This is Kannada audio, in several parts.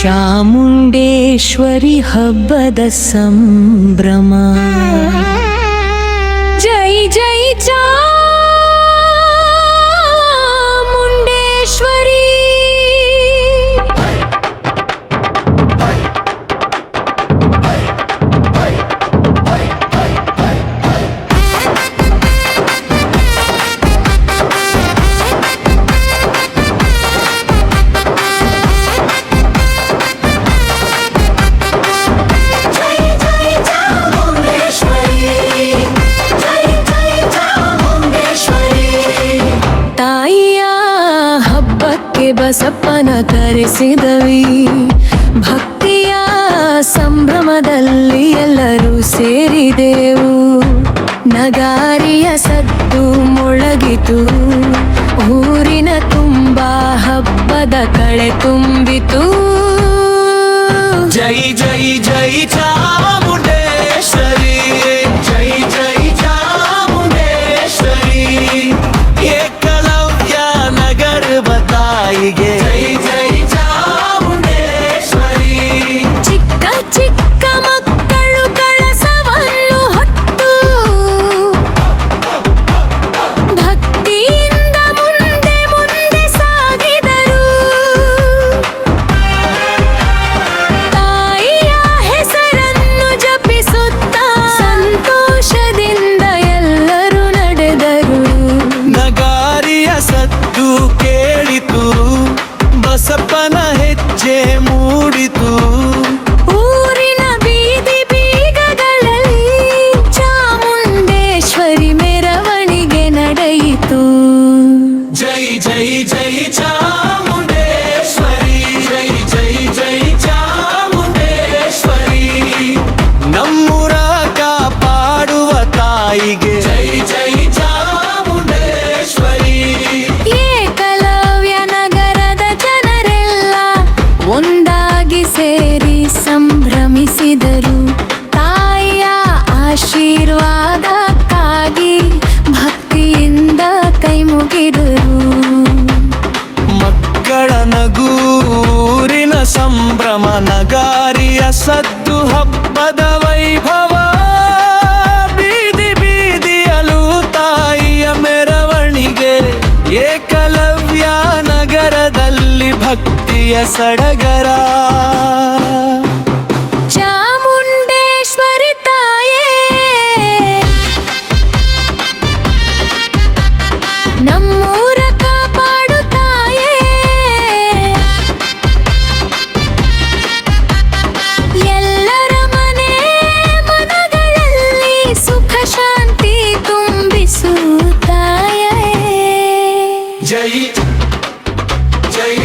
ಚಾಮುಂಡೇಶ್ವರಿ ಹಬ್ಬದ ಸಂಭ್ರಮ. ಜೈ ಜೈ ಚಾಮುಂಡೇಶ್ವರಿ. ಬಸಪ್ಪನ ಕರೆಸಿದವಿ, ಭಕ್ತಿಯ ಸಂಭ್ರಮದಲ್ಲಿ ಎಲ್ಲರೂ ಸೇರಿದೆವು. ನಗಾರಿಯ ಸದ್ದು ಮೊಳಗಿತು, ಊರಿನ ತುಂಬ ಹಬ್ಬದ ಕಳೆ ತುಂಬಿತು. ಜೈ ಜೈ ಜೈ ಚಾಮುಂಡೇಶ್ವರಿ, ಜೈ ಜೈ ಚಾಮುಂಡೇಶ್ವರಿ. ಏಕಲವ್ಯ ನಗರದ ತಾಯಿಗೆ ಜೈ ಜೈ ಚಾಮುಂಡೇಶ್ವರಿ. ಚಿಕ್ಕ ಚಿಕ್ಕ ಮಕ್ಕಳು ಕಳಸವನ್ನು ಹೊತ್ತು ಭಕ್ತಿಯಿಂದ ಮುಂದೆ ಮುಂದೆ ಸಾಗಿದರು. ತಾಯಿಯ ಹೆಸರನ್ನು ಜಪಿಸುತ್ತಾ ಸಂತೋಷದಿಂದ ಎಲ್ಲರೂ ನಡೆದರು. ನಗಾರಿಯ ಸದ್ದು ಕೇಳಿತು, ಬಸಪ್ಪನ ಹೆಜ್ಜೆ ಮೂಡಿತು. ಊರಿನ ಬೀದಿ ಬೀಗಗಳಲ್ಲಿ ಚಾಮುಂಡೇಶ್ವರಿ ಮೆರವಣಿಗೆ ನಡೆಯಿತು. ಜೈ ಜೈ ಜೈ ಚಾಮುಂಡೇಶ್ವರಿ, ಜೈ ಜೈ ಜೈ ಚಾಮುಂಡೇಶ್ವರಿ. ನಮ್ಮೂರ ಕಾಪಾಡುವ ತಾಯಿಗೆ ಜೈ ಜೈ ಚಾಮುಂಡೇಶ್ವರಿ. ಏಕಲವ್ಯ ನಗರದ ಜನರೆಲ್ಲ ಒಂದಾಗಿ ಸೇರಿ ಸಂಭ್ರಮಿಸಿದರು. ತಾಯಿಯ ಆಶೀರ್ವಾದಕ್ಕಾಗಿ ಭಕ್ತಿಯಿಂದ ಕೈ ಮುಗಿದರು. ಮಕ್ಕಳ ನಗೂರಿನ ಸಂಭ್ರಮ, ನಗಾರಿಯ ಸದ್ದು ಹಬ್ಬದ ವೈಭವ. ಬೀದಿ ಬೀದಿಯಲು ತಾಯಿಯ ಮೆರವಣಿಗೆ, ಏಕಲವ್ಯ ನಗರದಲ್ಲಿ ಭಕ್ತಿಯ ಸಡಗರ. ಚಾಮುಂಡೇಶ್ವರಿ ತಾಯೇ, ನಮ್ಮೂರ ಕಾಪಾಡು ತಾಯೇ. ಎಲ್ಲರ ಮನೆ ಮನಗಳಲ್ಲಿ ಸುಖ ಶಾಂತಿ ತುಂಬಿಸು ತಾಯೇ. ಜೈ ಜೈ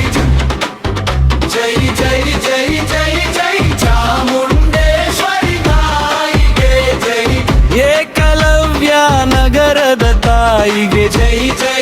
ಜೈ ಜೈ ಜೈ ಜೈ ಜೈ ಚಾಮುಂಡೇಶ್ವರಿ ತಾಯಿಗೆ ಜೈ. ಏಕಲವ್ಯ ನಗರದ ತಾಯಿಗೆ ಜೈ ಜೈ